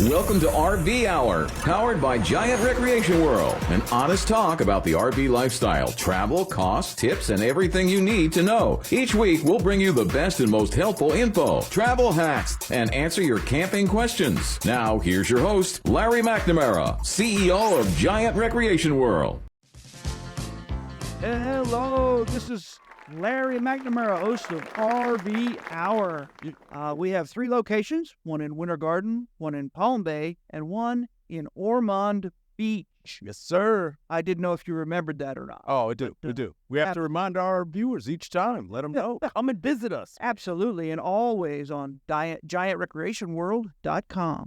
Welcome to RV Hour, powered by Giant Recreation World. An honest talk about the RV lifestyle, travel, costs, tips, and everything you need to know. Each week, we'll bring you the best and most helpful info, travel hacks, and answer your camping questions. Now, here's your host, Larry McNamara, CEO of Giant Recreation World. Hello, this is Larry McNamara, host of RV Hour. We have 3 locations, one in Winter Garden, one in Palm Bay, and one in Ormond Beach. Yes, sir. I didn't know if you remembered that or not. Oh, we do. We have to remind our viewers each time. Let them know. Come and visit us. Absolutely, and always on giantrecreationworld.com.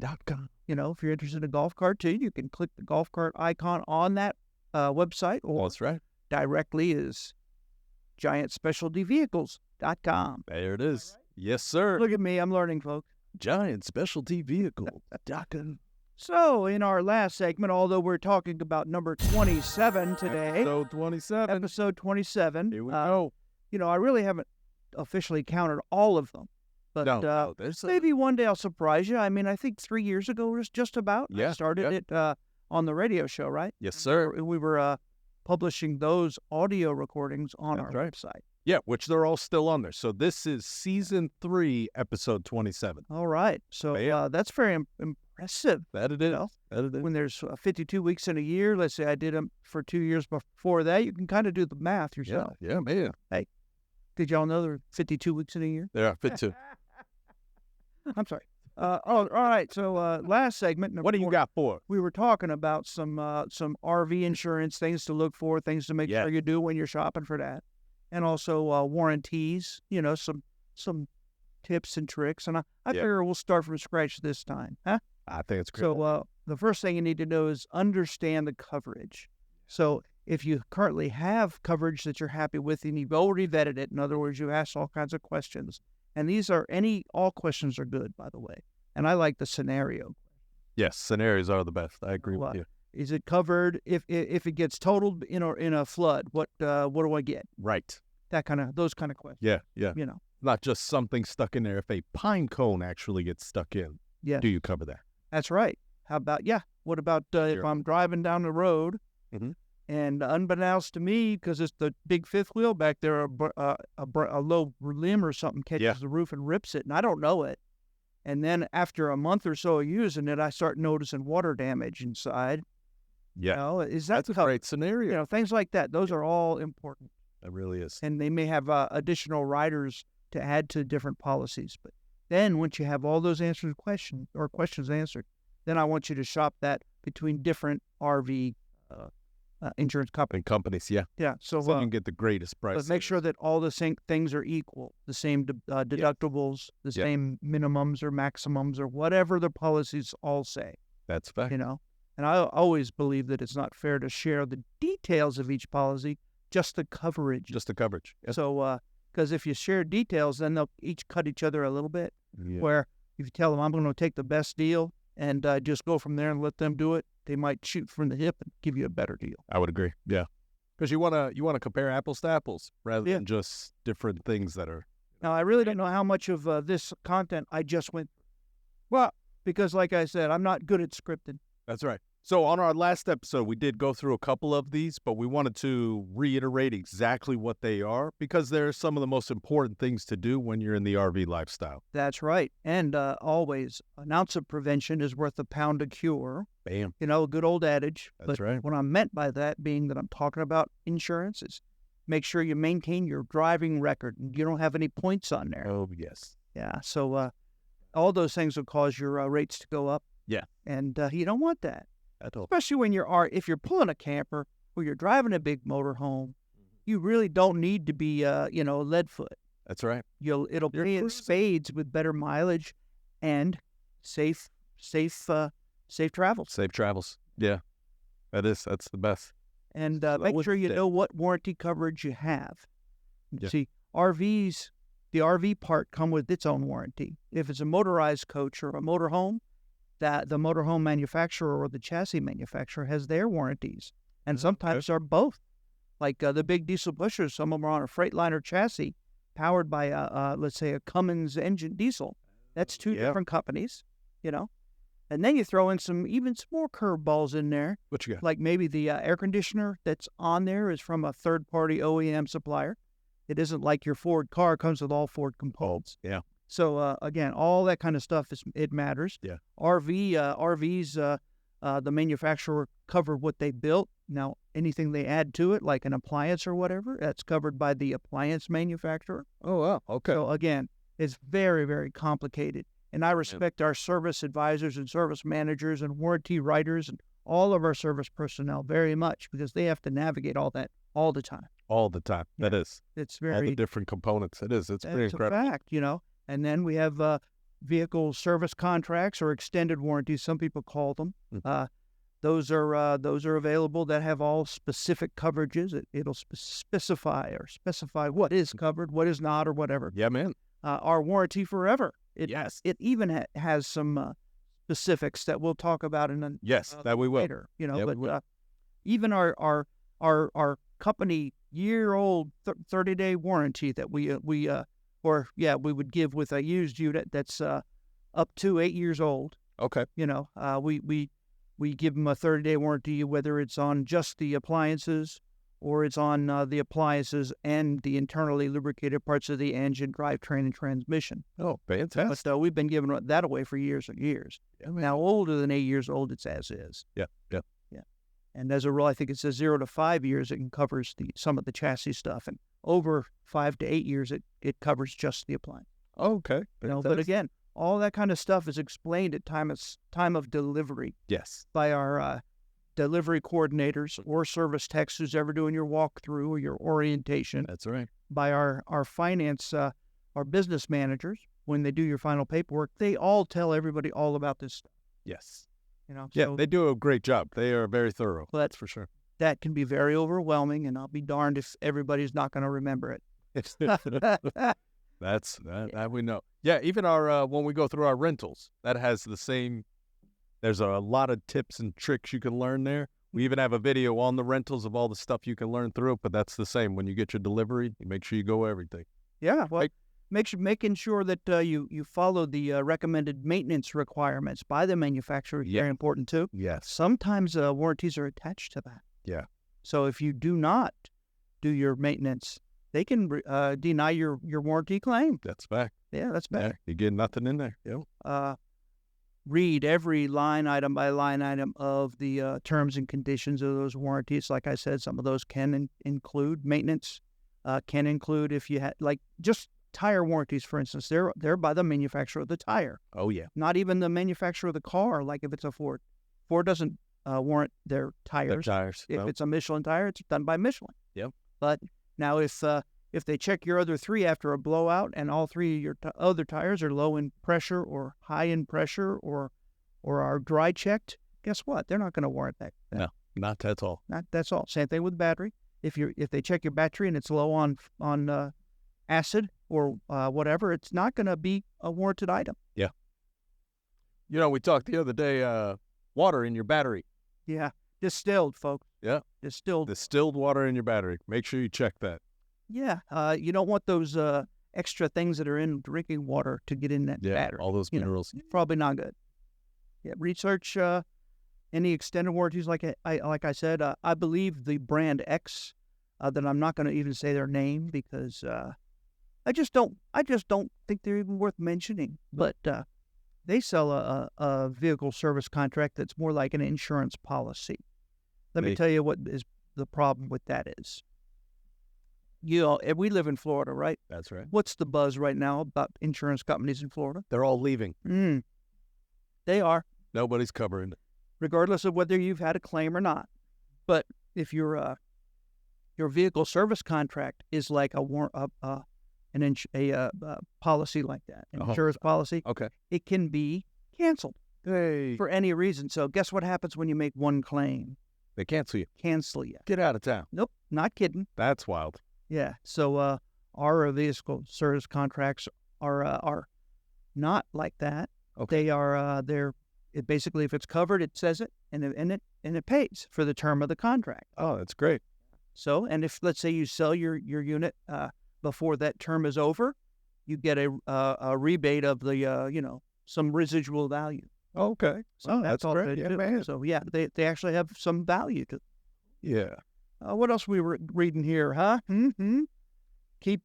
You know, if you're interested in a golf cart too, you can click the golf cart icon on that website. Or that's right. Directly is giantspecialtyvehicles.com. There it is. Yes, sir. Look at me. I'm learning, folks. Giant Specialty Vehicle.com. So, in our last segment, although we're talking about number 27 today. Episode 27. Episode 27. Here we go. You know, I really haven't officially counted all of them. But No, maybe one day I'll surprise you. I mean, I think 3 years ago, was just about. I started it on the radio show, right? Yes, sir. We were publishing those audio recordings on our right. website. Yeah, which they're all still on there. So this is season 3, episode 27. All right. So that's very impressive. That it is. You know? That it is. When there's 52 weeks in a year, let's say I did them for 2 years before that, you can kind of do the math yourself. Yeah, man. Hey, did y'all know there are 52 weeks in a year? Yeah, 52. I'm sorry. All right. So last segment. What do you got for? We were talking about some RV insurance, things to look for, things to make sure you do when you're shopping for that, and also warranties. You know, some tips and tricks. And I figure we'll start from scratch this time, huh? I think it's great. So the first thing you need to know is understand the coverage. So if you currently have coverage that you're happy with and you've already vetted it, in other words, you asked all kinds of questions. And all questions are good, by the way. And I like the scenario. Yes, scenarios are the best. I agree with you. Is it covered if it gets totaled in a flood? What do I get? Right. Those kind of questions. Yeah. You know. Not just something stuck in there. If a pine cone actually gets stuck in, do you cover that? That's right. How about what about if I'm driving down the road and unbeknownst to me, because it's the big fifth wheel back there, a low limb or something catches the roof and rips it, and I don't know it. And then after a month or so of using it, I start noticing water damage inside. Yeah. You know, that's a great scenario. You know, things like that. Those are all important. It really is. And they may have additional riders to add to different policies. But then once you have all those questions answered, then I want you to shop that between different RV insurance companies. Yeah. So you can get the greatest price. But make sure that all the same things are equal, the same deductibles, the same minimums or maximums or whatever the policies all say. That's fact. You know, and I always believe that it's not fair to share the details of each policy, just the coverage. Just the coverage. Yep. So, because if you share details, then they'll each cut each other a little bit. Yeah. Where if you tell them I'm going to take the best deal and just go from there and let them do it, they might shoot from the hip and give you a better deal. I would agree. Yeah, because you want to compare apples to apples rather than just different things that are. Now, I really don't know how much of this content I just went through. Well, because like I said, I'm not good at scripting. That's right. So on our last episode, we did go through a couple of these, but we wanted to reiterate exactly what they are because they're some of the most important things to do when you're in the RV lifestyle. That's right. And always, an ounce of prevention is worth a pound of cure. Bam. You know, a good old adage. That's right. What I meant by that being that I'm talking about insurance is make sure you maintain your driving record and you don't have any points on there. Oh, yes. Yeah. So all those things will cause your rates to go up. Yeah. And you don't want that. At all. Especially when if you're pulling a camper or you're driving a big motorhome, you really don't need to be, lead foot. That's right. It'll pay in spades with better mileage and safe travels. Safe travels. Yeah, that's the best. And make sure you know what warranty coverage you have. Yeah. See, RVs, the RV part come with its own warranty. If it's a motorized coach or a motorhome, that the motorhome manufacturer or the chassis manufacturer has their warranties. And sometimes are both. Like the big diesel pushers, some of them are on a Freightliner chassis powered by, let's say, a Cummins engine diesel. That's two different companies, you know. And then you throw in some more curveballs in there. What you got? Like maybe the air conditioner that's on there is from a third-party OEM supplier. It isn't like your Ford car comes with all Ford components. Yeah. So again, all that kind of stuff it matters. Yeah. RVs, the manufacturer covered what they built. Now anything they add to it, like an appliance or whatever, that's covered by the appliance manufacturer. Oh wow. Okay. So again, it's very, very complicated. And I respect our service advisors and service managers and warranty writers and all of our service personnel very much because they have to navigate all that all the time. All the time. Yeah. That is. It's all very the different components. It is. It's pretty It's incredible. a fact, And then we have vehicle service contracts or extended warranties, some people call them. Mhm. Those are available that have all specific coverages. It'll specify what is covered, what is not, or whatever. Yeah, man. Our warranty forever. Yes. It even has some specifics that we'll talk about in that we will. later. Yeah, we will. Even our company year-old 30-day warranty that we would give with a used unit that's up to 8 years old. Okay. We give them a 30-day warranty, whether it's on just the appliances or it's on the appliances and the internally lubricated parts of the engine, drivetrain, and transmission. Oh, fantastic. But we've been giving that away for years and years. Yeah, man. Now, older than 8 years old, it's as is. Yeah. And as a rule, I think it says 0 to 5 years, it covers some of the chassis stuff. And over 5 to 8 years, it covers just the appliance. Okay. But again, all that kind of stuff is explained at time of delivery. Yes. By our delivery coordinators or service techs who's ever doing your walkthrough or your orientation. That's right. By our finance, our business managers, when they do your final paperwork, they all tell everybody all about this stuff. Yes. So they do a great job. They are very thorough. Well, that's for sure. That can be very overwhelming, and I'll be darned if everybody's not going to remember it. That we know. Yeah, even our when we go through our rentals, that has the same. There's a lot of tips and tricks you can learn there. We even have a video on the rentals of all the stuff you can learn through it, but that's the same. When you get your delivery, you make sure you go everything. Yeah, well, making sure that you follow the recommended maintenance requirements by the manufacturer is very important too. Yes. Sometimes warranties are attached to that. Yeah. So if you do not do your maintenance, they can deny your warranty claim. That's fact. Yeah, that's bad. Yeah, you get nothing in there. Yep. Read every line item by line item of the terms and conditions of those warranties. Like I said, some of those can include maintenance. Can include if you had just tire warranties, for instance. They're by the manufacturer of the tire. Oh yeah. Not even the manufacturer of the car. Like if it's a Ford, Ford doesn't warrant their tires. If it's a Michelin tire, it's done by Michelin. Yep. But now if they check your other three after a blowout and all three of your other tires are low in pressure or high in pressure or are dry checked, guess what? They're not going to warrant that. No, not that's all. That's all. Same thing with battery. If they check your battery and it's low on acid or whatever, it's not going to be a warranted item. Yeah. We talked the other day, water in your battery. Yeah. Distilled, folks. Yeah. Distilled water in your battery. Make sure you check that. Yeah. You don't want those extra things that are in drinking water to get in that battery. All those minerals. Probably not good. Yeah. Research any extended warranties. Like I said, I believe the brand X, that I'm not going to even say their name because I just don't think they're even worth mentioning. But they sell a vehicle service contract that's more like an insurance policy. Let me tell you what is the problem with that is. We live in Florida, right? That's right. What's the buzz right now about insurance companies in Florida? They're all leaving. They are. Nobody's covering it. Regardless of whether you've had a claim or not. But if your vehicle service contract is like a policy like that, an insurance policy, okay, it can be canceled Hey. for any reason. So guess what happens when you make one claim? They cancel you. Cancel you. Get out of town. Nope, not kidding. That's wild. Yeah. So our vehicle service contracts are not like that. Okay. They're basically, if it's covered, it says it, and it pays for the term of the contract. Oh, that's great. So, and if let's say you sell your unit before that term is over, you get a rebate of the some residual value Okay. So that's all great. they Yeah, do. man. So yeah, they actually have some value to. Yeah. What else we were reading here, huh? Mm-hmm. Keep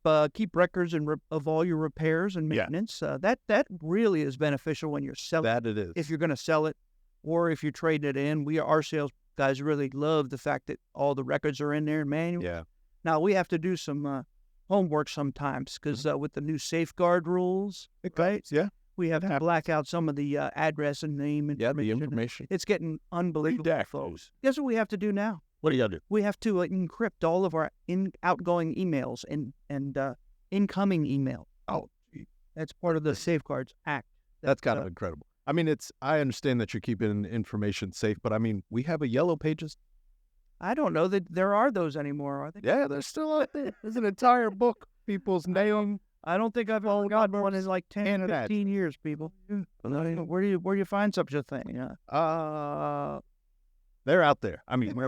records of all your repairs and maintenance. That really is beneficial when you're selling. That it is. If you're going to sell it, or if you're trading it in, our sales guys really love the fact that all the records are in there manual. Yeah. Now we have to do some homework sometimes because with the new safeguard rules, right? Yeah. We have to black out some of the address and name information. Yeah, the information. It's getting unbelievable, Redact folks. Guess what we have to do now? What do you got to do? We have to encrypt all of our outgoing emails and incoming email. Oh, gee. That's part of the Safeguards Act. That's kind of incredible. I mean, I understand that you're keeping information safe, but I mean, we have a yellow pages. I don't know that there are those anymore, are they? Yeah, they're still out there. There's an entire book, people's name. I don't think I've only got one in like 10, 15 years, people. Where do you find such a thing? They're out there. I mean,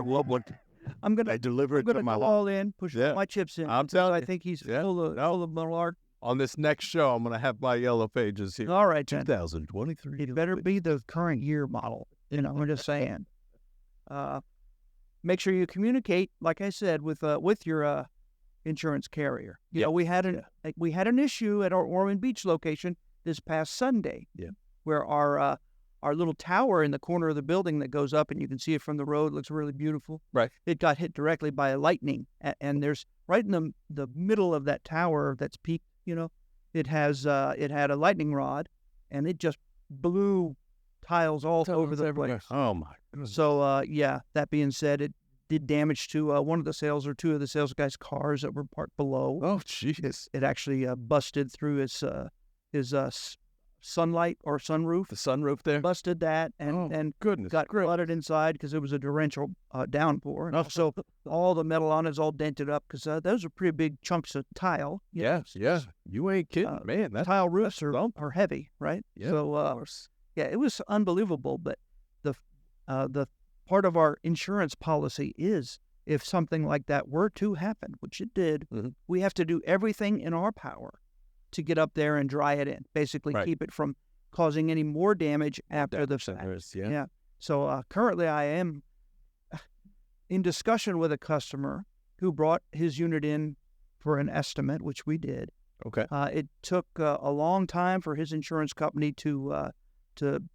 I deliver it to my all in, push my chips in. I'm telling you. I think he's full of malarkey. On this next show, I'm going to have my yellow pages here. All right, Jen. 2023. It better be the current year model. I'm just saying. Make sure you communicate, like I said, with your insurance carrier. You know, we had an issue at our Ormond Beach location this past Sunday. Yeah. Where our little tower in the corner of the building that goes up and you can see it from the road, looks really beautiful. Right. It got hit directly by a lightning, and there's right in the middle of that tower that's peaked. It had a lightning rod, and it just blew tiles all over the place. Oh my goodness. So that being said, it did damage to one of the sales or two of the sales guys' cars that were parked below. Oh jeez. It actually busted through his sunlight or sunroof. The sunroof there? Busted that and goodness, got flooded inside because it was a torrential downpour. And also, all the metal on it is all dented up because those are pretty big chunks of tile. Yes. You ain't kidding, man. That tile roofs are heavy, right? Yeah, so, of course. It was unbelievable. But the part of our insurance policy is if something like that were to happen, which it did, we have to do everything in our power to get up there and dry it in, basically keep it from causing any more damage after the fact. Yeah. So currently I am in discussion with a customer who brought his unit in for an estimate, which we did. Okay. It took a long time for his insurance company to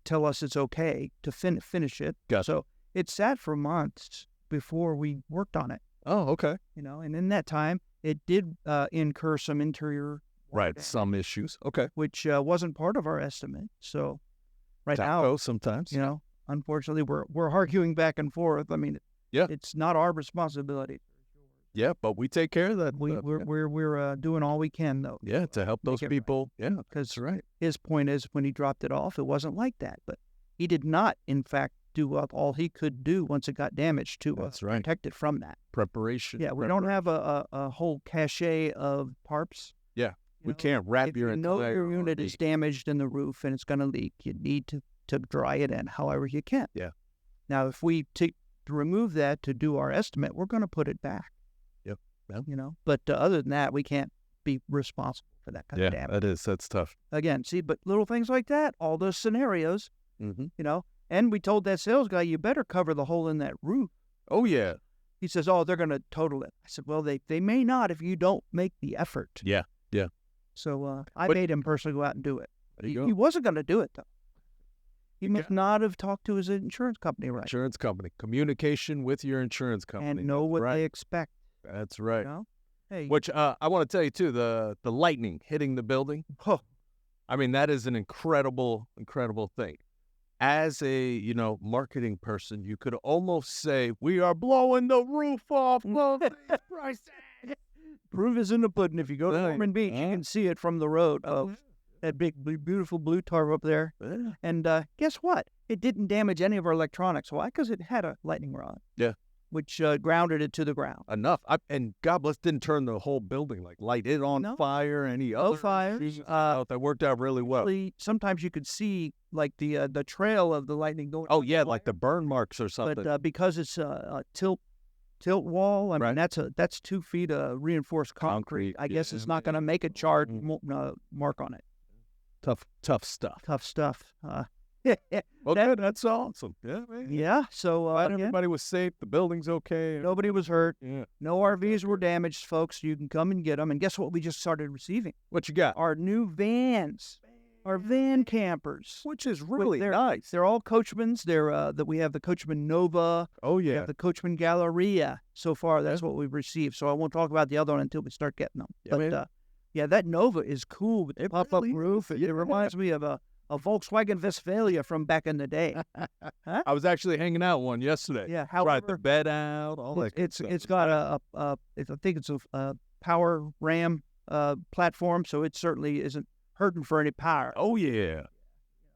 tell us it's okay to finish it. Gotcha. So it sat for months before we worked on it. Oh, okay. And in that time, it did incur some interior some issues. Okay. Which wasn't part of our estimate. So now, sometimes, unfortunately, we're arguing back and forth. I mean, it's not our responsibility. Yeah, but we take care of that. We're doing all we can, though. Yeah, to help those people. Right. Yeah, because his point is when he dropped it off, it wasn't like that. But he did not, in fact, do all he could do once it got damaged to protect it from that. Preparation. Yeah, we don't have a whole cache of parts. Yeah. We can't wrap your entire... your unit is damaged in the roof and it's going to leak, you need to dry it in however you can. Yeah. Now, if we to remove that to do our estimate, we're going to put it back. Yep. But other than that, we can't be responsible for that kind of damage. That's tough. Again, see, but little things like that, all those scenarios, and we told that sales guy, you better cover the hole in that roof. Oh, yeah. He says, they're going to total it. I said, well, they may not if you don't make the effort. Yeah. So I made him personally go out and do it. He wasn't going to do it, though. He must not have talked to his insurance company right. Insurance company. Communication with your insurance company. And know what they expect. That's right. Hey. Which I want to tell you, too, the lightning hitting the building. I mean, that is an incredible, incredible thing. As a, marketing person, you could almost say, we are blowing the roof off of these prices. Proof is in the pudding. If you go to Ormond Beach, you can see it from the road of that big, beautiful blue tarp up there. Yeah. And guess what? It didn't damage any of our electronics. Why? Because it had a lightning rod. Yeah. Which grounded it to the ground. Enough. And God bless, didn't turn the whole building, light it on fire, any other fires. That worked out really well. Actually, sometimes you could see, the trail of the lightning going. Oh, yeah, like the burn marks or something. But because it's a tilt wall, I mean, that's 2 feet of reinforced concrete. I guess it's not going to make a charred mark on it. Tough stuff. Tough stuff. Well, good. That's awesome. Yeah, man. Yeah. So Glad everybody was safe. The building's okay. Nobody was hurt. Yeah. No RVs were damaged, folks. You can come and get them. And guess what? We just started receiving What you got? our new vans, our van campers, Which is really nice. They're all Coachmans. We have the Coachman Nova. Oh We yeah. have the Coachman Galleria. So far, that's what we've received. So I won't talk about the other one until we start getting them. Yeah, man. But yeah, that Nova is cool with the It pop-up really roof. is. It reminds me of a Volkswagen Westphalia from back in the day. Huh? I was actually hanging out one yesterday. Yeah, Right, however, the bed out, all that. Good stuff. it's got I think it's a power RAM platform, so it certainly isn't hurting for any power. Oh yeah.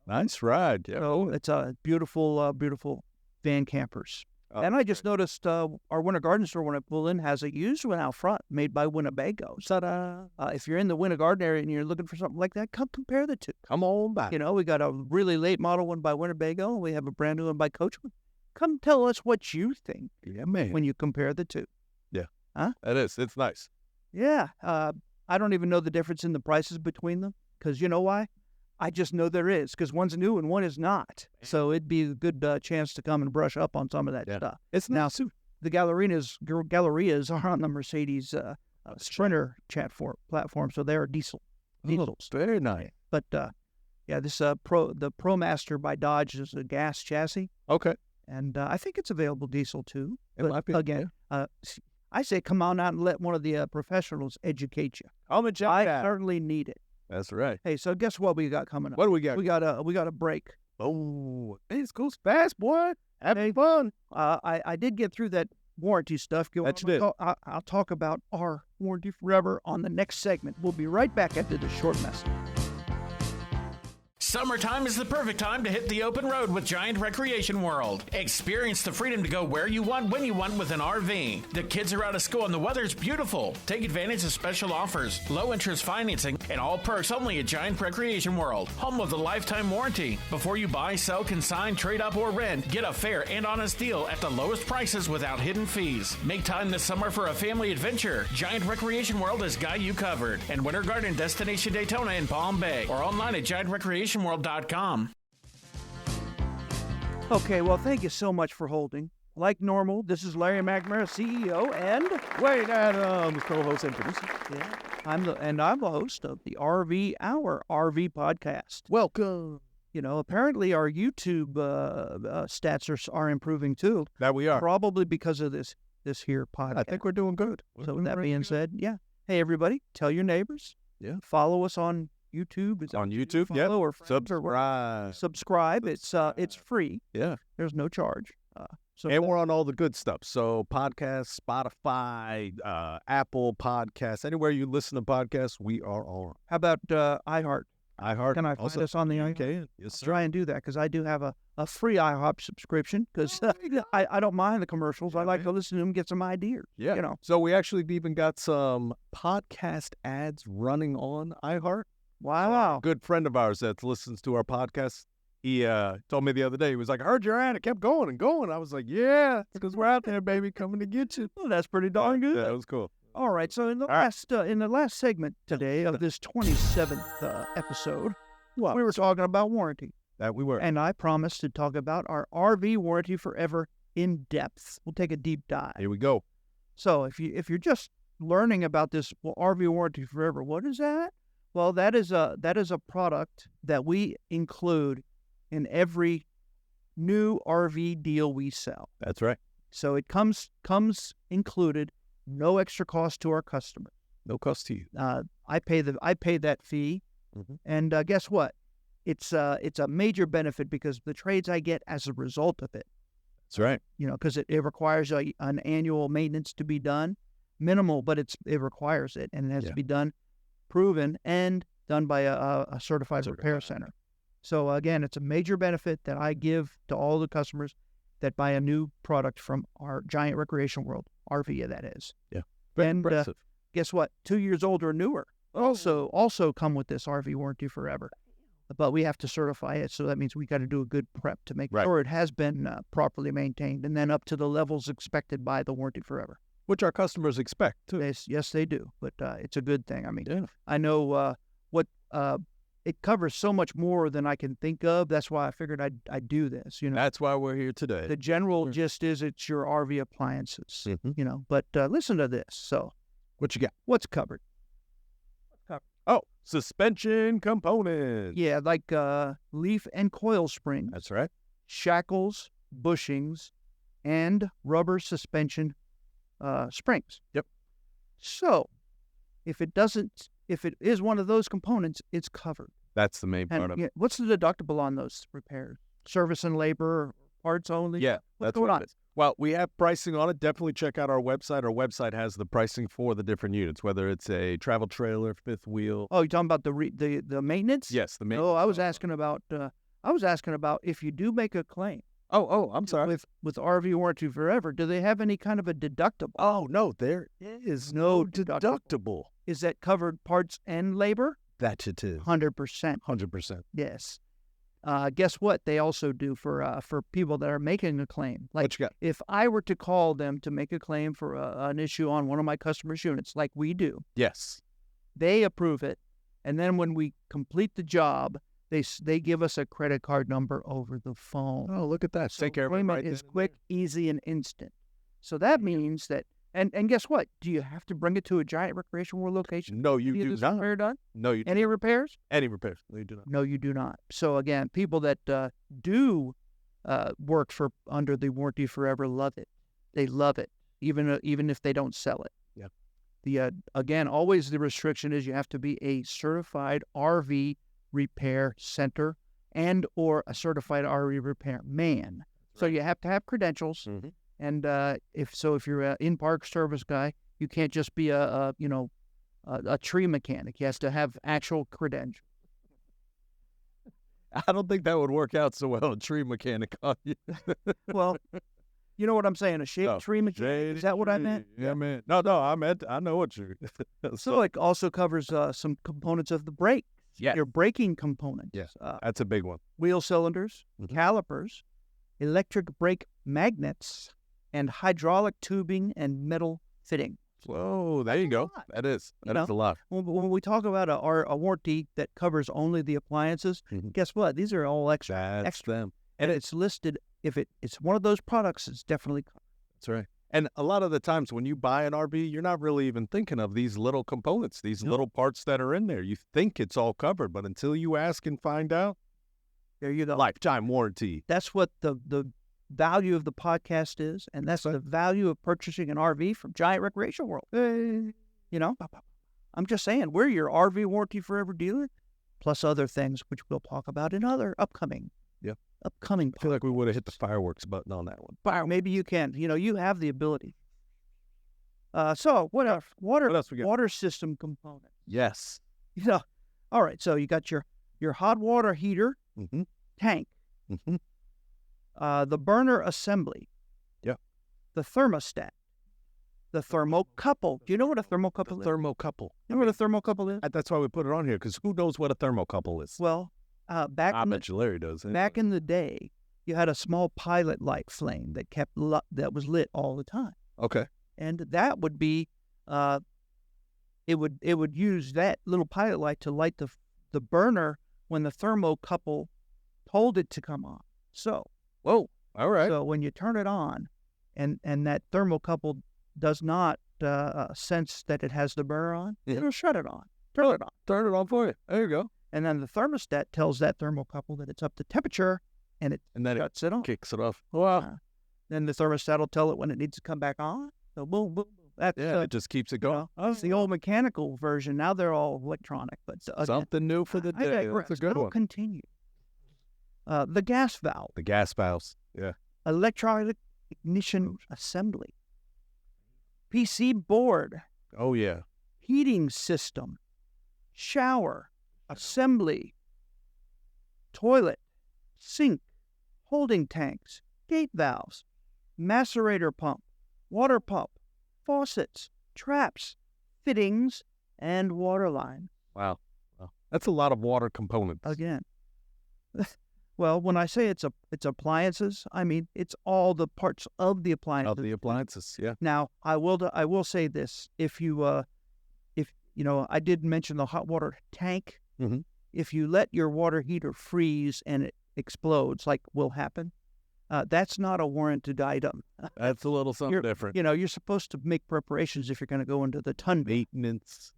Nice ride. Yeah. So it's a beautiful van campers. And I just noticed our Winter Garden store, when I pull in, has a used one out front made by Winnebago. Ta-da. If you're in the Winter Garden area and you're looking for something like that, come compare the two. Come on back. You know, we got a really late model one by Winnebago, and we have a brand new one by Coachman. Come tell us what you think Yeah, man. when you compare the two. Yeah. Huh? That is. It's nice. Yeah. I don't even know the difference in the prices between them, because you know why? I just know there is, because one's new and one is not. So it'd be a good chance to come and brush up on some of that stuff. It's Now, nice. the Gallerias are on the Mercedes Sprinter platform, so they're diesels. Very nice. But yeah, this the ProMaster by Dodge is a gas chassis, Okay. and I think it's available diesel too. It But might be. again, I say come on out and let one of the professionals educate you. I'm a I certainly need it. That's right. Hey, so guess what we got coming up? What do we got? We got a break. Oh, it goes fast, boy. Having fun. I did get through that warranty stuff. Bet you did. I'll talk about our warranty forever on the next segment. We'll be right back after this short message. Summertime is the perfect time to hit the open road with Giant Recreation World. Experience the freedom to go where you want, when you want with an RV. The kids are out of school and the weather's beautiful. Take advantage of special offers, low interest financing, and all perks only at Giant Recreation World, home of the lifetime warranty. Before you buy, sell, consign, trade up, or rent, get a fair and honest deal at the lowest prices without hidden fees. Make time this summer for a family adventure. Giant Recreation World has got you covered. And Winter Garden Destination Daytona in Palm Bay, or online at giantrecreationworld.com. Okay, well, thank you so much for holding. Like normal, this is Larry McNamara, CEO, and Wayne Adams, co-host and producer. yeah, I'm the host of the RV Hour RV podcast. Welcome. You know, apparently our YouTube stats are improving too. That we are. Probably because of this here podcast. I think we're doing good. So with that being said, yeah. Hey everybody, tell your neighbors. Yeah. Follow us on YouTube. It's On YouTube, yeah. follow or friends or whatever. Subscribe. Subscribe. It's free. Yeah. There's no charge. So And we're on all the good stuff. So podcasts, Spotify, Apple Podcasts, anywhere you listen to podcasts, we are on. how about iHeart? iHeart. Can I find us on the iHeart? Okay. Yes, sir. Try and do that because I do have a free IHOP subscription because I don't mind the commercials. I like to listen to them, get some ideas. Yeah. You know. So we actually even got some podcast ads running on iHeart. Wow. A good friend of ours that listens to our podcast, he told me the other day, he was like, I heard your ad. It kept going and going. I was like, yeah, it's because we're out there, baby, coming to get you. Well, that's pretty darn good. Yeah, that was cool. All right. So in the last segment today of this 27th episode, What? we were talking about warranty. That we were. And I promised to talk about our RV warranty forever in depth. We'll take a deep dive. Here we go. So if you're just learning about this RV warranty forever, what is that? Well, that is a product that we include in every new RV deal we sell. That's right. So it comes included, no extra cost to our customer. No cost to you. I pay that fee, and guess what? It's a major benefit because the trades I get as a result of it. That's right. You know, because it requires an annual maintenance to be done, minimal, but it requires it, and it has to be done, proven, and done by a certified repair center. So again, it's a major benefit that I give to all the customers that buy a new product from our Giant Recreation World, RV that is. Yeah. Very And impressive. guess what? 2 years old or newer also come with this RV warranty forever. But we have to certify it, so that means we got to do a good prep to make sure it has been properly maintained, and then up to the levels expected by the warranty forever. Which our customers expect, too. Yes, they do, but it's a good thing. I mean, Yeah. I know what it covers so much more than I can think of. That's why I figured I'd do this. That's why we're here today. The general gist is it's your RV appliances. But listen to this. So, what you got? What's covered? Oh, suspension components. Yeah, like leaf and coil springs. That's right. Shackles, bushings, and rubber suspension springs. Yep. So, if it is one of those components, it's covered. That's the main part of it. What's the deductible on those repairs? Service and labor, parts only? Yeah, What's going on? Well, we have pricing on it. Definitely check out our website. Our website has the pricing for the different units, whether it's a travel trailer, fifth wheel. Oh, you're talking about the maintenance? Yes, the maintenance. Oh, I was asking about if you do make a claim. Oh, I'm sorry. With RV Warranty Forever, do they have any kind of a deductible? Oh, no, there is no deductible. Is that covered parts and labor? That it is. 100%. 100%. Yes. Guess what they also do for people that are making a claim? Like, what you got? If I were to call them to make a claim for an issue on one of my customers' units, like we do, yes, they approve it, and then when we complete the job, they give us a credit card number over the phone. Oh, look at that! So take care of it. Payment is quick, easy, and instant. So that means that. And guess what? Do you have to bring it to a Giant Recreation World location? No, you do not. Repair done? No, you do Any not. repairs? Any repairs? No, you do not. No, you do not. So again, people that do work for under the Warranty Forever love it. They love it, even if they don't sell it. Yeah. Again, always the restriction is you have to be a certified RV repair center and or a certified RV repair man. So you have to have credentials. Mm-hmm. And if you're an in-park service guy, you can't just be a tree mechanic. He has to have actual credentials. I don't think that would work out so well, a tree mechanic on you. Well, you know what I'm saying, tree mechanic. Is that what I meant? Yeah, man. No, I know what you. So it also covers some components of the brake. Yeah. Your braking components. Yes, that's a big one. Wheel cylinders, Mm-hmm. calipers, electric brake magnets, and hydraulic tubing and metal fitting. Whoa, there you go. That is a lot. When we talk about a warranty that covers only the appliances, guess what? These are all extra. That's them. And it's listed. If it's one of those products, it's definitely covered. That's right. And a lot of the times when you buy an RV, you're not really even thinking of these little components, these little parts that are in there. You think it's all covered, but until you ask and find out, there you go. Lifetime warranty. That's what the value of the podcast is, and that's the value of purchasing an RV from Giant Recreation World. I'm just saying, we're your RV Warranty Forever dealer, plus other things which we'll talk about in other upcoming. I feel like we would have hit the fireworks button on that one. Maybe you can. You have the ability. So what else? What else we got? Water system component. Yes. All right. So you got your hot water heater tank. Mm-hmm. The burner assembly. Yeah. The thermostat. The thermocouple. Do you know what a thermocouple is? Thermocouple. You know what a thermocouple is? That's why we put it on here, because who knows what a thermocouple is? Well, I bet you Larry does. Back in the day, you had a small pilot light flame that was lit all the time. Okay. And that would be, it would use that little pilot light to light the burner when the thermocouple told it to come on. So, whoa, all right. So when you turn it on, and that thermocouple does not sense that it has the burner on, it'll shut it on. Turn it on for you. There you go. And then the thermostat tells that thermocouple that it's up to temperature, and then shuts it off. Kicks it off. Wow. Then the thermostat will tell it when it needs to come back on. So boom, boom, boom. It just keeps it going. It's the old mechanical version. Now they're all electronic. But something new for the day. That's a good one. Continue. The gas valve. The gas valves. Yeah. Electronic ignition assembly. PC board. Oh, yeah. Heating system. Shower. Assembly. Toilet. Sink. Holding tanks. Gate valves. Macerator pump. Water pump. Faucets. Traps. Fittings. And water line. Wow. That's a lot of water components. Again. Well, when I say it's appliances, I mean it's all the parts of the appliances. Of the appliances, yeah. Now, I will say this: if I did mention the hot water tank, if you let your water heater freeze and it explodes, like will happen, that's not a warranted item. That's a little something different. You know, you're supposed to make preparations if you're going to go into the tundra. Maintenance.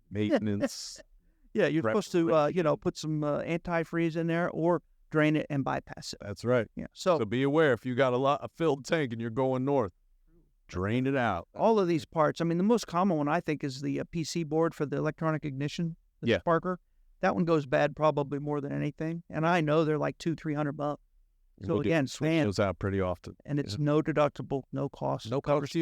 Yeah, you're supposed to, put some antifreeze in there or drain it and bypass it. That's right. Yeah. So be aware if you got a filled tank and you're going north, drain it out. All of these parts. I mean, the most common one I think is the PC board for the electronic ignition, the sparker. That one goes bad probably more than anything, and I know they're like $200-$300. So again, switch those out pretty often, and it's no deductible, no cost, no cost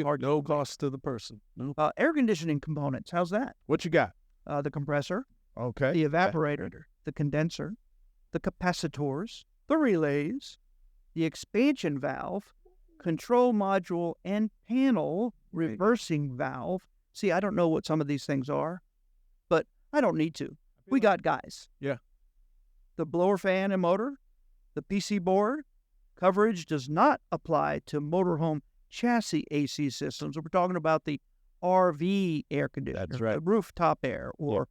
to the person. No. Air conditioning components. How's that? What you got? The compressor, okay, the evaporator, the condenser, the capacitors, the relays, the expansion valve, control module and panel, reversing valve. See, I don't know what some of these things are, but I don't need to. We got guys. Yeah. The blower fan and motor, the PC board. Coverage does not apply to motorhome chassis AC systems. We're talking about the RV air conditioner, that's right, the rooftop air, or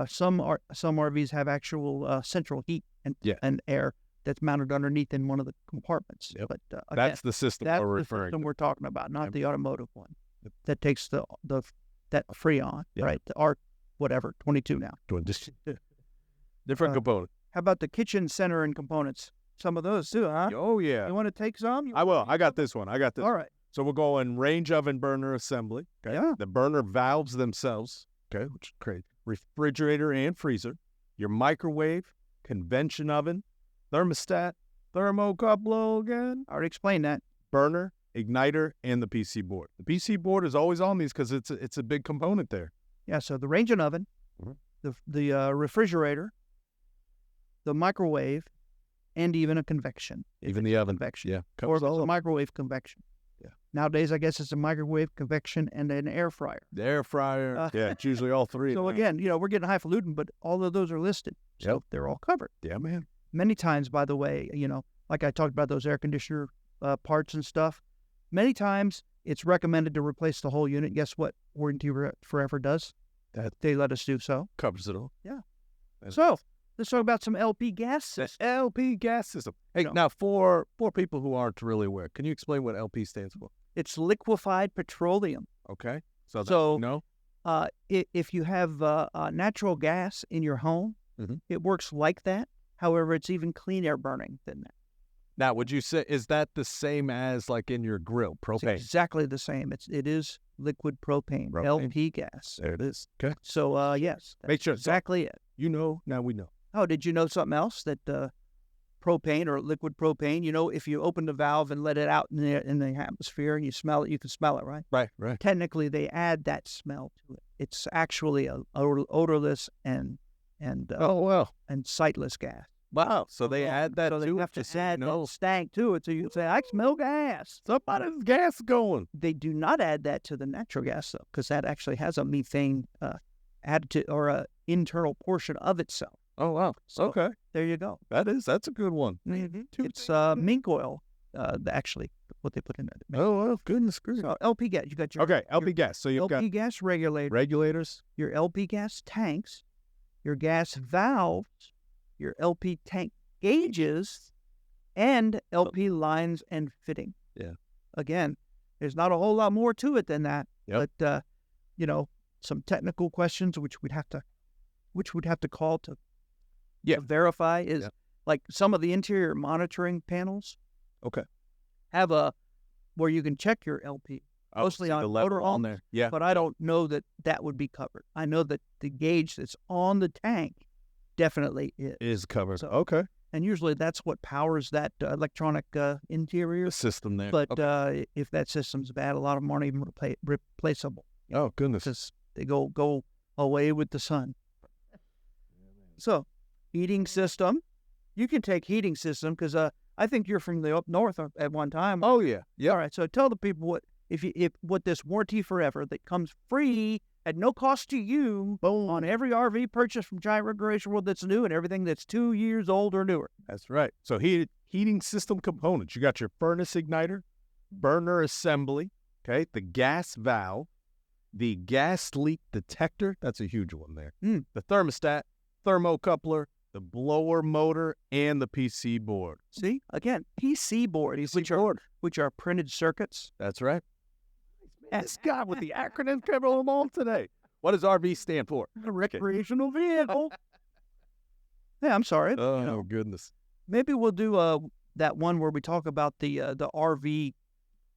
some RVs have actual central heat and air that's mounted underneath in one of the compartments. Yep. But again, that's the system that's we're the referring system to. we're talking about, not the automotive one that takes that Freon, right? The R, whatever, 22 now. Different component. How about the kitchen center and components? Some of those too, huh? Oh, yeah. You want to take some? I will. I got this one. All right. So we're going range oven burner assembly. Okay. Yeah. The burner valves themselves. Okay. Which is great. Refrigerator and freezer. Your microwave, convection oven, thermostat, thermocouple again. I already explained that. Burner, igniter, and the PC board. The PC board is always on these because it's a big component there. Yeah. So the range oven, the refrigerator, the microwave, and even a convection. Even the oven. Convection. Yeah. Or if it's a microwave convection. Yeah. Nowadays, I guess it's a microwave, convection, and an air fryer. The air fryer. It's usually all three. So again, we're getting highfalutin, but all of those are listed. So they're all covered. Yeah, man. Many times, by the way, like I talked about those air conditioner parts and stuff, many times it's recommended to replace the whole unit. Guess what Warranty Forever does? That they let us do so. Covers it all. Yeah. So let's talk about some LP gas systems. LP gas system. Hey, now for people who aren't really aware, can you explain what LP stands for? It's liquefied petroleum. Okay. If you have natural gas in your home, it works like that. However, it's even clean air burning than that. Now, would you say, is that the same as like in your grill, propane? It's exactly the same. It is liquid propane, LP gas. There it is. Okay. So, yes. Make sure. Exactly it. Now we know. Oh, did you know something else? That propane or liquid propane, if you open the valve and let it out in the atmosphere and you smell it, you can smell it, right? Right. Technically, they add that smell to it. It's actually a odorless and sightless gas. Wow. So they add that to it. So they have to add that stank to it. So you can say, I smell gas. Somebody's gas going. They do not add that to the natural gas, though, because that actually has a methane added to, or an internal portion of itself. Oh, wow. So, okay. There you go. That's a good one. Mm-hmm. It's mink oil, actually, what they put in it. Oh, well, goodness gracious. So LP gas. You got your LP gas. So you've LP got gas regulators, your LP gas tanks, your gas valves, your LP tank gauges, and LP lines and fitting. Yeah. Again, there's not a whole lot more to it than that. Yep. But some technical questions which we'd have to call to verify is like some of the interior monitoring panels. Okay. Have where you can check your LP. Mostly on motorhomes, on there. Yeah. But I don't know that would be covered. I know that the gauge that's on the tank definitely is covered. So, okay. And usually that's what powers that electronic interior system there. But if that system's bad, a lot of them aren't even replaceable. Oh, goodness. Because they go away with the sun. So, heating system. You can take heating system because I think you're from the up north at one time. Oh, yeah. Yeah. All right. So tell the people what this Warranty Forever that comes free at no cost to you on every RV purchase from Giant Recreation World that's new and everything that's 2 years old or newer. That's right. So heating system components. You got your furnace igniter, burner assembly, okay, the gas valve, the gas leak detector. That's a huge one there. The thermostat, thermocoupler, the blower motor, and the PC board. See, again, PC board, which are printed circuits. That's right. Yes, God, with the acronyms coming along today. What does RV stand for? A recreational vehicle. Yeah, I'm sorry. Oh, goodness. Maybe we'll do that one where we talk about the RV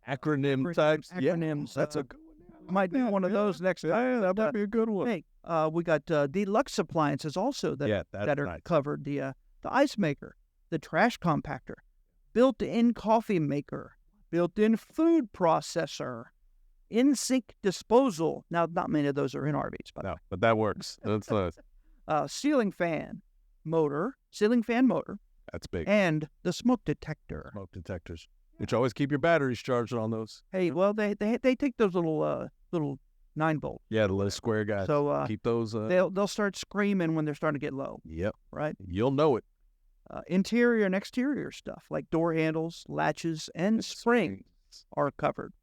acronym types. Acronyms. Yeah, that's a good one. Might be one of those next time. Yeah, that might be a good one. Hey, we got deluxe appliances also that are nice. covered. The ice maker, the trash compactor, built-in coffee maker, built-in food processor, in-sink disposal. Now, not many of those are in RVs, No, but that works. That's nice. Ceiling fan motor. That's big. And the smoke detector. Smoke detectors, which always keep your batteries charged on those. Hey, well, they take those little 9-volt. Yeah, the little square guys. So keep those. They'll start screaming when they're starting to get low. Yep. Right. You'll know it. Interior and exterior stuff like door handles, latches, and springs are covered.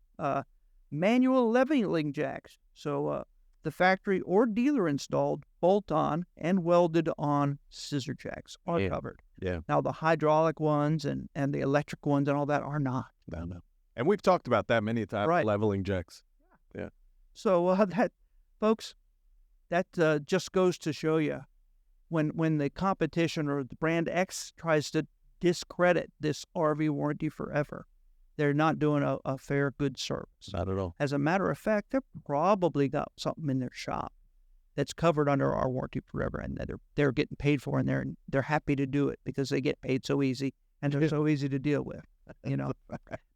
Manual leveling jacks. So the factory or dealer installed bolt-on and welded-on scissor jacks are covered. Yeah. Now the hydraulic ones and the electric ones and all that are not. No. And we've talked about that many times. Right. Leveling jacks. Yeah. So folks, that just goes to show you when the competition or the brand X tries to discredit this RV warranty forever, they're not doing a fair, good service. Not at all. As a matter of fact, they've probably got something in their shop that's covered under our warranty forever, and that they're getting paid for, and they're happy to do it because they get paid so easy and they're so easy to deal with. You know,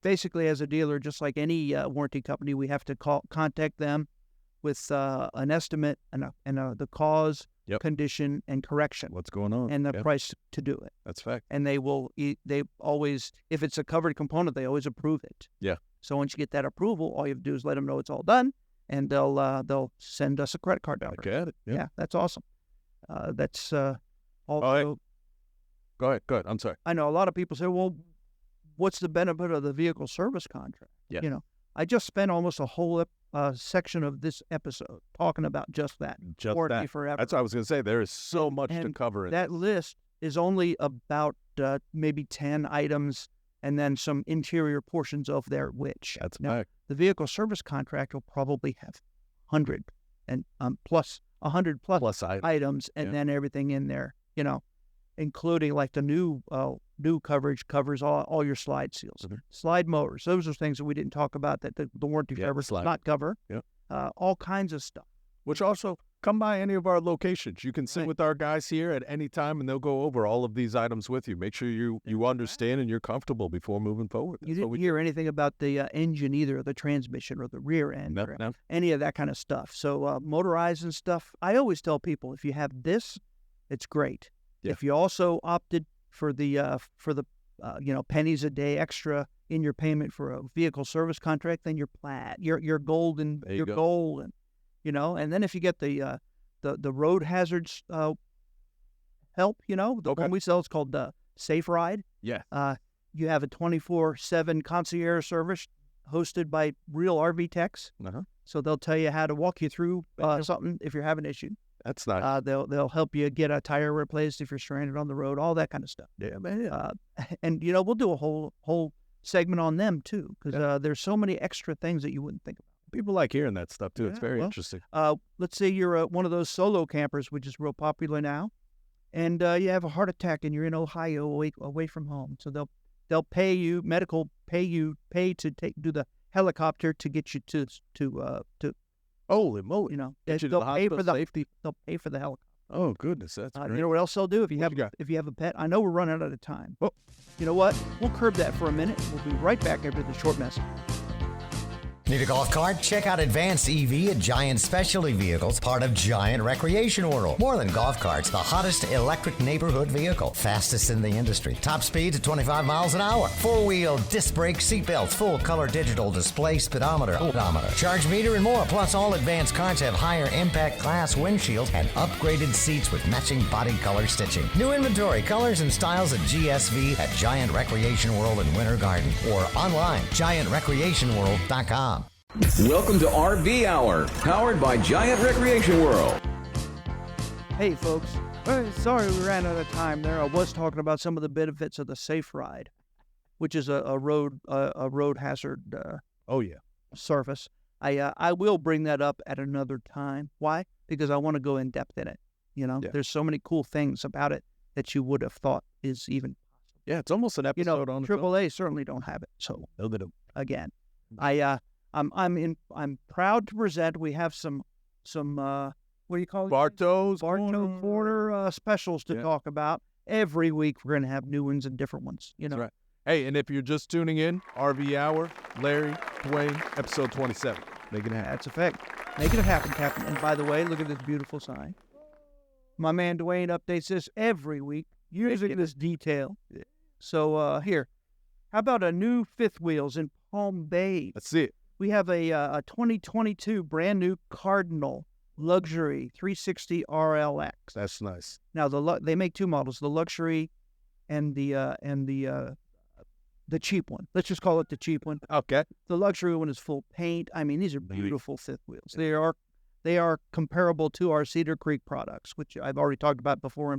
basically, as a dealer, just like any warranty company, we have to contact them with an estimate and the cause, condition, and correction. What's going on? And the price to do it. That's fact. And they always, if it's a covered component, they always approve it. Yeah. So once you get that approval, all you have to do is let them know it's all done, and they'll send us a credit card number. I get it. Yeah, that's awesome. That's also. Go ahead. I'm sorry. I know a lot of people say, well, what's the benefit of the vehicle service contract? Yeah. You know, I just spent almost a whole section of this episode talking about just that. Warranty forever. That's what I was going to say. There is so much to cover. That list is only about maybe 10 items and then some interior portions of their which. That's now, fact. the vehicle service contract will probably have 100 and plus 100 plus items and then everything in there, you know, including like the new coverage covers all your slide seals, slide motors. Those are things that we didn't talk about that the warranty forever does not cover. All kinds of stuff. Which also, come by any of our locations. You can sit with our guys here at any time, and they'll go over all of these items with you. Make sure you understand and you're comfortable before moving forward. You didn't hear anything about the engine either, or the transmission, or the rear end, or any of that kind of stuff. So motorized and stuff, I always tell people, if you have this, it's great. Yeah. If you also opted for the pennies a day extra in your payment for a vehicle service contract, then you're plaid. You're golden. You're golden. You know, and then if you get the road hazards help, you know, the one we sell is called Safe Ride. Yeah. You have a 24/7 concierge service hosted by real RV techs. So they'll tell you how to walk you through something if you're having an issue. That's nice. They'll help you get a tire replaced if you're stranded on the road, all that kind of stuff. Yeah, man. And you know, we'll do a whole segment on them too, because there's so many extra things that you wouldn't think about. People like hearing that stuff too. It's very interesting. Let's say you're one of those solo campers, which is real popular now, and you have a heart attack and you're in Ohio away from home. So they'll pay you to do the helicopter to get you to holy moly, you know, they'll pay for the safety. They'll pay for the helicopter. Oh goodness, that's great. You know what else they'll do if you have a pet? I know we're running out of time. Oh, you know what? We'll curb that for a minute. We'll be right back after the short message. Need a golf cart? Check out Advanced EV at Giant Specialty Vehicles, part of Giant Recreation World. More than golf carts, the hottest electric neighborhood vehicle. Fastest in the industry. Top speeds at 25 miles an hour. 4-wheel disc brake seatbelts, full color digital display, speedometer, odometer, charge meter, and more. Plus, all advanced carts have higher impact glass windshields and upgraded seats with matching body color stitching. New inventory, colors, and styles at GSV at Giant Recreation World in Winter Garden or online, giantrecreationworld.com. Welcome to RV Hour, powered by Giant Recreation World. Hey folks, Sorry, we ran out of time there. I was talking about some of the benefits of the Safe Ride, which is a road hazard surface. I will bring that up at another time. Why? Because I want to go in depth in it. There's so many cool things about it that you would have thought is even. Yeah, it's almost an episode on AAA certainly don't have it. So again, I'm proud to present. We have some what do you call it? Bartow Corner specials to talk about. Every week we're going to have new ones and different ones. That's right. Hey, and if you're just tuning in, RV Hour, Larry, Dwayne, episode 27. Making it happen. That's a fact. Making it happen, Captain. And by the way, look at this beautiful sign. My man Dwayne updates this every week, using this detail. So here, how about a new fifth wheels in Palm Bay? Let's see it. We have a 2022 brand new Cardinal Luxury 360 RLX. That's nice. Now they make two models: the Luxury and the cheap one. Let's just call it the cheap one. Okay. The Luxury one is full paint. I mean, these are beautiful fifth wheels. They are comparable to our Cedar Creek products, which I've already talked about before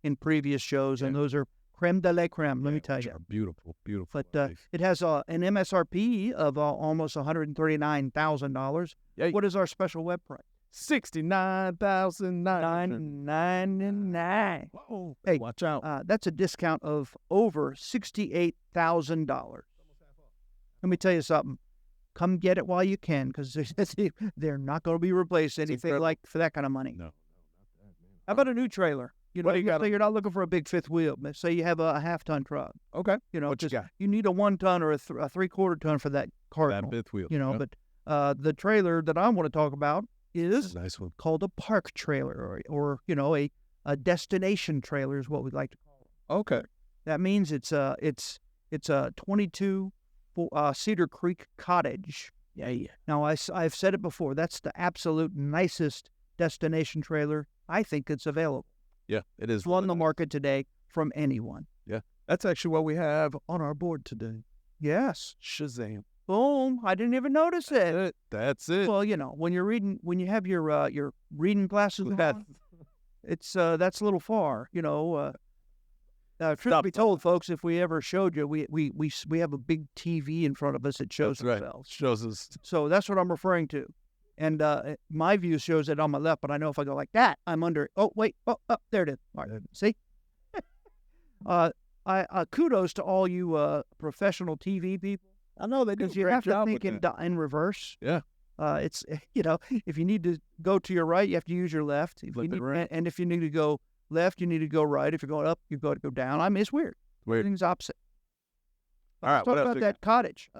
in previous shows, and those are creme de la creme. Let me tell you, beautiful. But it has an MSRP of almost $139,000. Yeah. What is our special web price? $69,999. Whoa! Hey, watch out! That's a discount of over $68,000. Let me tell you something. Come get it while you can, because they're not going to be replaced anything like for that kind of money. No, not that, man. How about a new trailer? What do you got? You're not looking for a big fifth wheel. Say you have a half-ton truck. Okay. What you got? You need a 1 ton or a 3/4 ton for that Cardinal. That fifth wheel. But the trailer that I want to talk about is a nice one. Called a park trailer, or a destination trailer is what we'd like to call it. Okay. That means it's a 22 Cedar Creek cottage. Yeah. Now I've said it before. That's the absolute nicest destination trailer I think it's available. Yeah, it is. It's on the market today from anyone. Yeah, that's actually what we have on our board today. Yes. Shazam. Boom! I didn't even notice it. That's it. Well, when you have your reading glasses on, it's that's a little far. Truth be told, folks, if we ever showed you, we have a big TV in front of us that shows themselves. Shows us. So that's what I'm referring to. And my view shows it on my left, but I know if I go like that, I'm under. Oh wait! Oh, there it is. All right, see. Kudos to all you professional TV people. I know they do. Because you have to think in reverse. Yeah. It's if you need to go to your right, you have to use your left. And if you need to go left, you need to go right. If you're going up, you've got to go down. I mean, it's weird. Everything's opposite. All right. Let's talk about that cottage.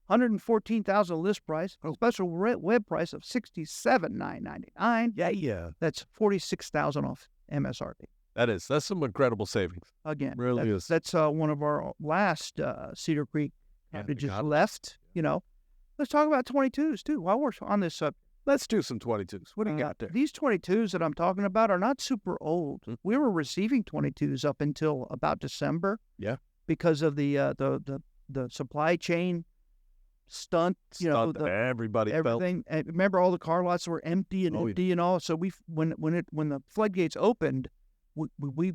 $114,000 list price. Special web price of $67,999. Yeah. That's $46,000 off MSRP. That's some incredible savings. Again, really is. That's one of our last Cedar Creek cottages left. Let's talk about 22s too. While we're on this subject, let's do some 22s. What do you got there? These 22s that I'm talking about are not super old. Mm-hmm. We were receiving 22s up until about December. Yeah, because of the supply chain stunt. Everybody everything. Felt. Remember, all the car lots were empty and and all. So when the floodgates opened, we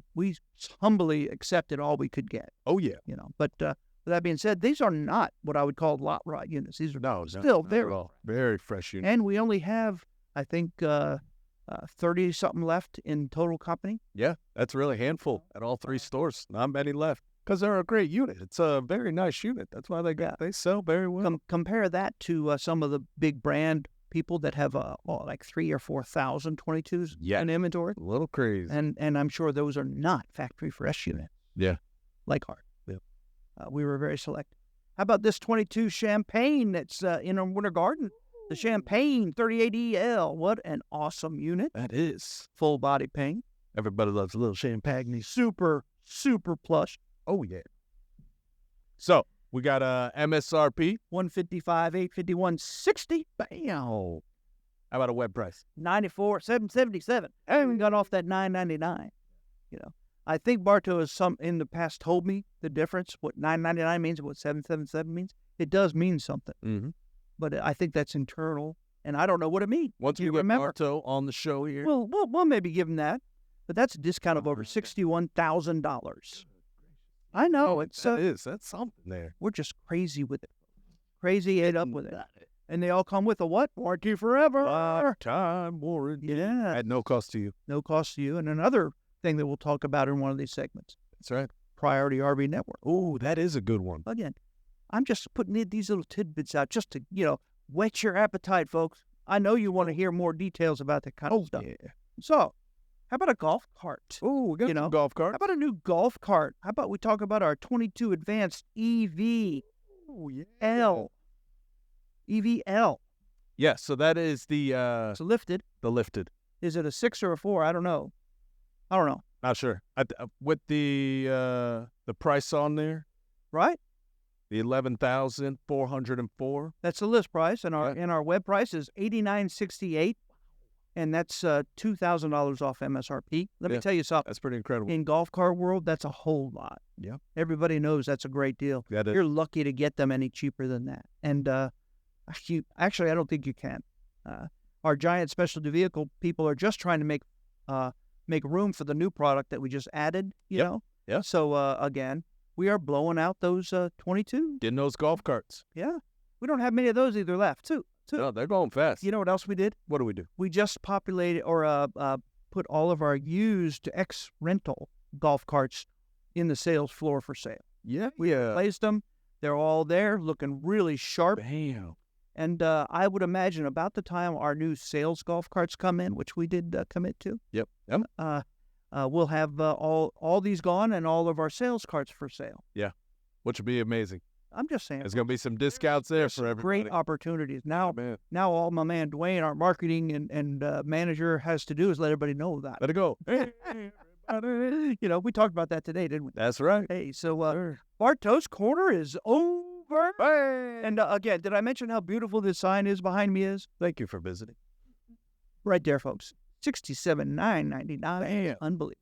humbly accepted all we could get. Oh yeah, But with that being said, these are not what I would call lot rot units. These are still very fresh units. And we only have, I think, 30 something left in total company. Yeah, that's really a handful at all three stores. Not many left. Because they're a great unit. It's a very nice unit. That's why they sell very well. Compare that to some of the big brand people that have like 3,000 or 4,000 22s in inventory. A little crazy. And I'm sure those are not factory fresh units. Yeah. Like ours. Yeah. We were very selective. How about this 22 Champagne that's in our Winter Garden? The Champagne 38EL. What an awesome unit. That is. Full body paint. Everybody loves a little champagne. Super, super plush. Oh, yeah. So, we got MSRP. $155,851, $60. Bam. How about a web price? $94,777. And we got off that $999. I think Bartow has in the past told me the difference, what $999 means and what $777 means. It does mean something. Mm-hmm. But I think that's internal, and I don't know what it means. Once we get Bartow on the show here. We'll maybe give him that. But that's a discount of over $61,000. I know that's something there. We're just crazy with it, crazy ate up with it, and they all come with a what? Warranty forever, lifetime warranty. Yeah, At no cost to you. No cost to you. And another thing that we'll talk about in one of these segments. That's right. Priority RV Network. Oh, that is a good one. Again, I'm just putting these little tidbits out just to whet your appetite, folks. I know you want to hear more details about that kind of stuff. Yeah. So, how about a golf cart? Oh, we got a golf cart. How about a new golf cart? How about we talk about our 22 Advanced EV L? EVL. Yeah, so that is the It's lifted. The lifted. Is it a 6 or a 4? I don't know. Not sure. With the price on there, Right? the $11,404. That's the list price, and our web price is $89.68, and that's $2,000 off MSRP. Let me tell you something. That's pretty incredible. In golf cart world, that's a whole lot. Yeah. Everybody knows that's a great deal. You're lucky to get them any cheaper than that. And actually, I don't think you can. Our giant specialty vehicle people are just trying to make room for the new product that we just added. You know. Yeah. So again, we are blowing out those 22. Getting those golf carts. Yeah. We don't have many of those either left, too. No, they're going fast. You know what else we did? What do we do? We just populated or put all of our used ex-rental golf carts in the sales floor for sale. Yeah. We placed them. They're all there, looking really sharp. Bam. And I would imagine about the time our new sales golf carts come in, which we did commit to. Yep. We'll have all these gone and all of our sales carts for sale. Yeah, which would be amazing. I'm just saying. There's going to be some discounts there for everybody. Great opportunities. Now all my man Dwayne, our marketing and manager, has to do is let everybody know that. Let it go. We talked about that today, didn't we? That's right. Hey, so Bartow's Corner is over. Hey. And again, did I mention how beautiful this sign is behind me is? Thank you for visiting. Right there, folks. $67,999. Unbelievable.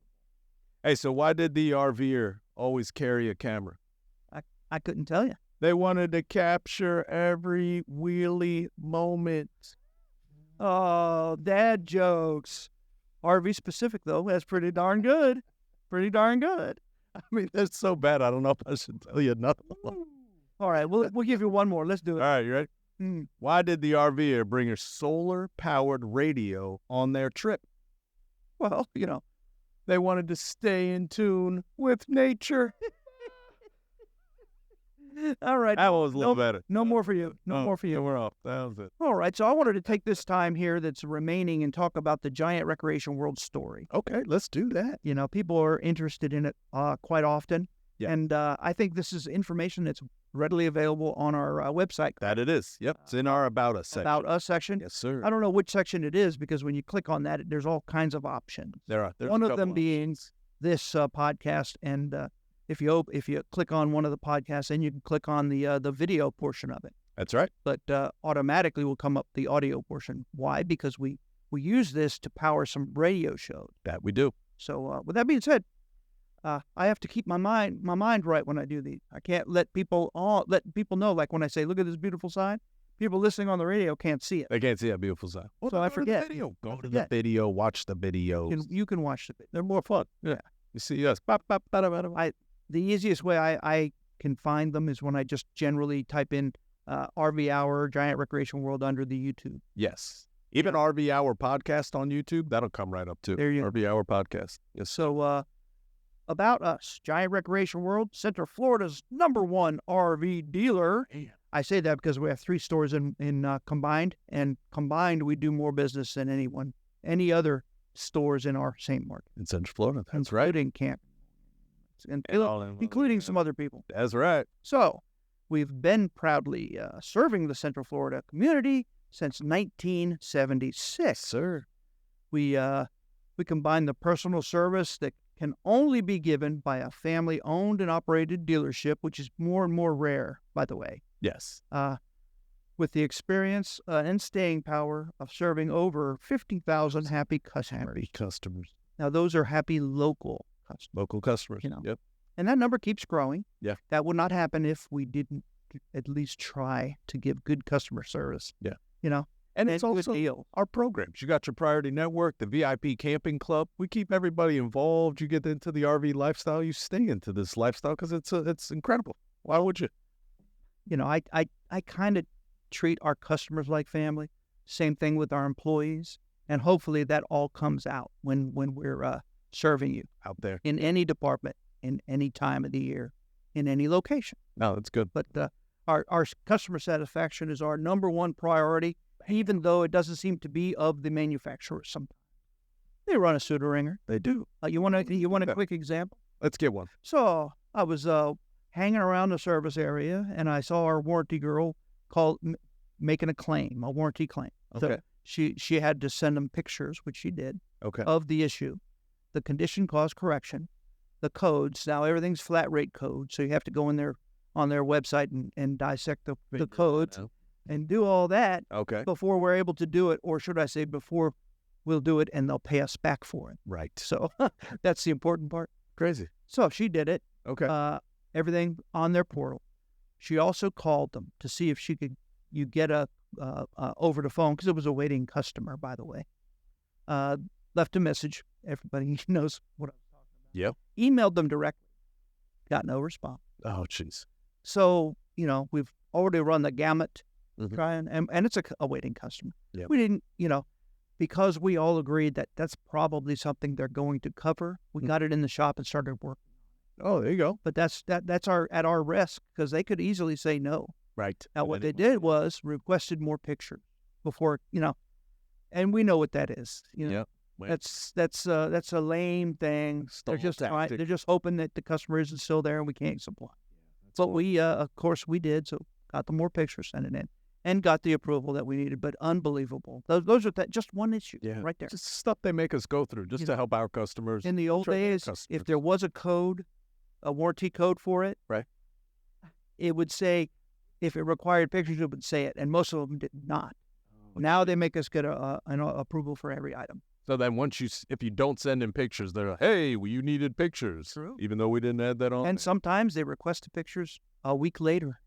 Hey, so why did the RVer always carry a camera? I couldn't tell you. They wanted to capture every wheelie moment. Oh, dad jokes. RV specific, though. That's pretty darn good. Pretty darn good. I mean, that's so bad. I don't know if I should tell you nothing. All right, we'll give you one more. Let's do it. All right, you ready? Why did the RVer bring a solar-powered radio on their trip? Well, they wanted to stay in tune with nature. All right. That one was a little better. No more for you. No more for you. We're off. That was it. All right. So I wanted to take this time here that's remaining and talk about the Giant Recreation World story. Okay, let's do that. People are interested in it quite often. Yeah. And I think this is information that's readily available on our website. That it is. Yep. It's in our About Us section. About Us section. Yes, sir. I don't know which section it is because when you click on that, there's all kinds of options. There are. One of them being this podcast, and if you click on one of the podcasts, then you can click on the video portion of it. That's right. But automatically will come up the audio portion. Why? Because we use this to power some radio shows. That we do. So with that being said, I have to keep my mind right when I do these. I can't let people know. Like when I say, "Look at this beautiful sign," people listening on the radio can't see it. They can't see that beauful sign. Well, so I forget. Go to the video. Watch the videos. You can watch the video. They're more fun. Yeah. You see us. The easiest way I can find them is when I just generally type in RV Hour, Giant Recreation World under the YouTube. Yes. Even RV Hour podcast on YouTube, that'll come right up too. There you go. RV Hour podcast. Yes. So, About Us, Giant Recreation World, Central Florida's #1 RV dealer. Man. I say that because we have 3 stores in combined, and combined we do more business than any other stores in our same market. In Central Florida. That's right. Including camp. Including some other people. That's right. So, we've been proudly serving the Central Florida community since 1976. Sir. We combine the personal service that can only be given by a family-owned and operated dealership, which is more and more rare, by the way. Yes. With the experience and staying power of serving over 50,000 happy customers. Happy customers. Now, those are happy local customers. Local customers. Yep. And that number keeps growing. Yeah. That would not happen if we didn't at least try to give good customer service. Yeah. And it's good also deal. our programs. You got your Priority Network, the VIP Camping Club. We keep everybody involved. You get into the RV lifestyle. You stay into this lifestyle because it's incredible. Why would you? You know, I kind of treat our customers like family. Same thing with our employees. And hopefully that all comes out when we're serving you Out there. in any department, in any time of the year, in any location. No, that's good. But our customer satisfaction is our number one priority, even though it doesn't seem to be of the manufacturer sometimes. They run a pseudo ringer. They do. You want a quick example? Let's get one. So I was hanging around the service area, and I saw our warranty girl making a warranty claim. Okay. So she had to send them pictures, which she did, Okay. of the issue, the condition cause correction, the codes. Now everything's flat rate code, so you have to go in there on their website and dissect the codes and do all that Okay. before we're able to do it, or should I say before we'll do it and they'll pay us back for it. Right. So that's the important part. Crazy. So she did it. Okay. Everything on their portal. She also called them to see if you get over the phone, because it was a waiting customer, by the way. Left a message. Everybody knows what I'm talking about. Yep. Emailed them directly. Got no response. Oh, jeez. So, we've already run the gamut, Mhm. trying, and it's a waiting customer. Yep. We didn't, because we all agreed that that's probably something they're going to cover. We got it in the shop and started working. Oh, there you go. But that's at our risk, because they could easily say no. Right. Now, what they did was requested more pictures before, and we know what that is. Yep. That's a lame thing. They're just hoping that the customer isn't still there and we can't supply. But we, of course, we did. So got the more pictures, sent it in, and got the approval that we needed. But unbelievable. Those are just one issue right there. Just stuff they make us go through just to help our customers. In the old days, if there was a code, a warranty code for it, right, it would say, if it required pictures, it would say it, and most of them did not. Now they make us get an approval for every item. So then if you don't send in pictures, they're like, hey, well, you needed pictures. True. Even though we didn't add that on. And sometimes they request the pictures a week later,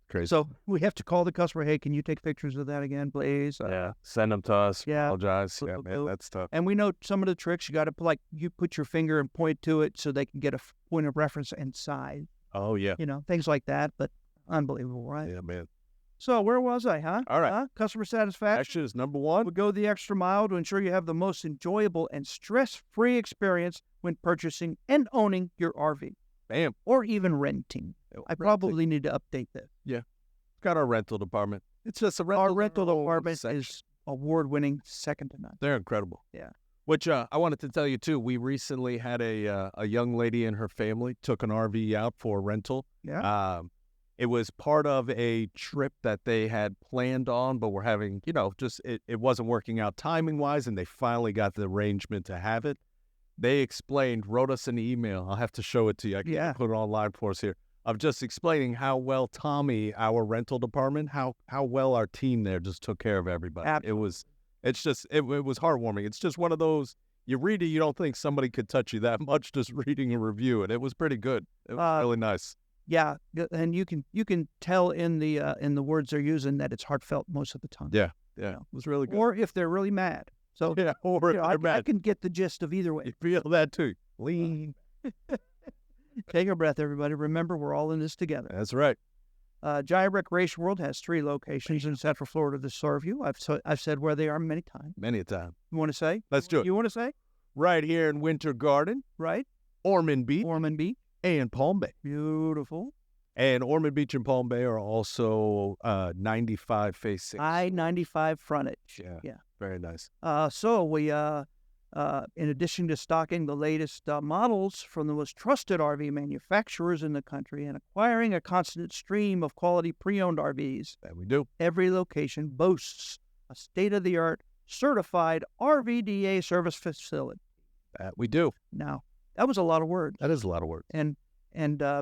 Crazy. So we have to call the customer, hey, can you take pictures of that again, please? Yeah, send them to us. Yeah. Apologize. Yeah, man, that's tough. And we know some of the tricks. You got to, you put your finger and point to it so they can get a point of reference and size. Oh, yeah. Things like that, but unbelievable, right? Yeah, man. So where was I, huh? All right. Customer satisfaction. Action is number one. We go the extra mile to ensure you have the most enjoyable and stress-free experience when purchasing and owning your RV. Bam. Or even renting. I probably need to update this. Yeah. Got our rental department. It's just Our rental department is award-winning, second to none. They're incredible. Yeah. Which I wanted to tell you, too. We recently had a young lady and her family took an RV out for rental. Yeah. It was part of a trip that they had planned on, but we're having, it wasn't working out timing-wise, and they finally got the arrangement to have it. They wrote us an email. I'll have to show it to you. I can't put it online for us here. Of just explaining how well Tommy, our rental department, how well our team there just took care of everybody. Absolutely. It was heartwarming. It's just one of those, you read it, you don't think somebody could touch you that much just reading a review, and it was pretty good. It was really nice. Yeah, and you can tell in the words they're using that it's heartfelt most of the time. Yeah, it was really good. Or if they're really mad. So yeah, or if they're mad. I can get the gist of either way. You feel that too. Lean. Take a breath, everybody. Remember, we're all in this together. That's right. Giant Recreation World has 3 locations in Central Florida to serve you. I've said where they are many times. Many a time. You want to say? Let's do it. You want to say? Right here in Winter Garden, Right. Ormond Beach, Ormond Beach. and Palm Bay. Beautiful. And Ormond Beach and Palm Bay are also 95 facing. I-95 frontage. Yeah. Very nice. So we, in addition to stocking the latest models from the most trusted RV manufacturers in the country and acquiring a constant stream of quality pre-owned RVs, That we do. every location boasts a state-of-the-art certified RVDA service facility. That we do. Now, that was a lot of words. That is a lot of work. And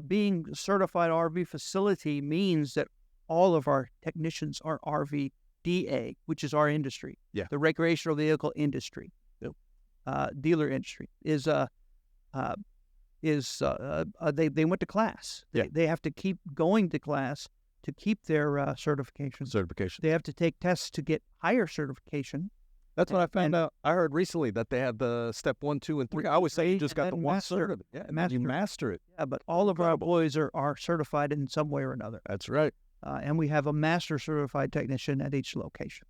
being a certified RV facility means that all of our technicians are RVDA, which is our industry. Yeah. The recreational vehicle industry. Yep. Dealer industry is they went to class. Yeah. They have to keep going to class to keep their certification. They have to take tests to get higher certification. That's what I found out. I heard recently that they have the step 1, 2, and 3. I always say you just got the one certificate. Yeah, you master it. Yeah, but all of our employees are certified in some way or another. That's right. And we have a master certified technician at each location.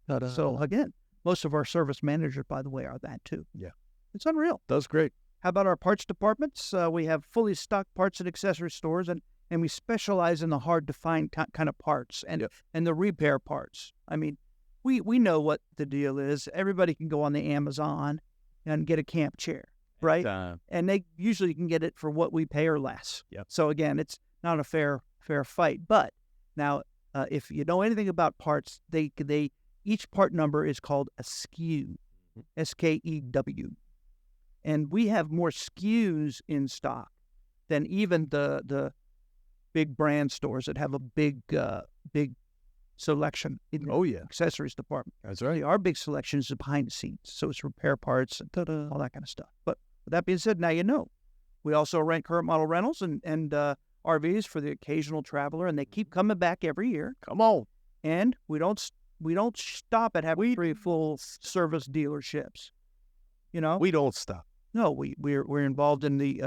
So again, most of our service managers, by the way, are that too. Yeah. It's unreal. That's great. How about our parts departments? We have fully stocked parts and accessory stores, and we specialize in the hard-to-find kind of parts and the repair parts. I mean, we know what the deal is. Everybody can go on the Amazon and get a camp chair, right? And they usually can get it for what we pay or less. Yep. So again, it's not a fair fight. But now, if you know anything about parts, each part number is called a SKU, SKEW. And we have more SKUs in stock than even the big brand stores that have a big selection in the accessories department. That's right. Our big selection is behind the scenes. So it's repair parts and all that kind of stuff. But with that being said, now you know. We also rent current model rentals and RVs for the occasional traveler, and they keep coming back every year. Come on. And we don't stop at having 3 full service dealerships. You know, we don't stop. No, we're involved in the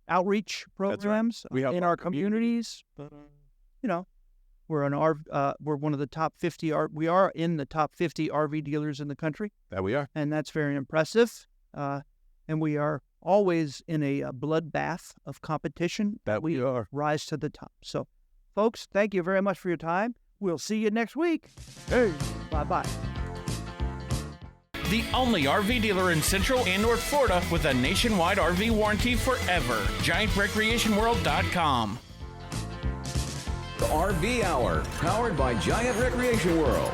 outreach programs in our communities. You know, we're one of the top 50. We are in the top 50 RV dealers in the country. That we are, and that's very impressive. And we are always in a bloodbath of competition. That we are. Rise to the top. So, folks, thank you very much for your time. We'll see you next week. Hey, bye-bye. The only RV dealer in Central and North Florida with a nationwide RV warranty forever. GiantRecreationWorld.com. The RV Hour, powered by Giant Recreation World.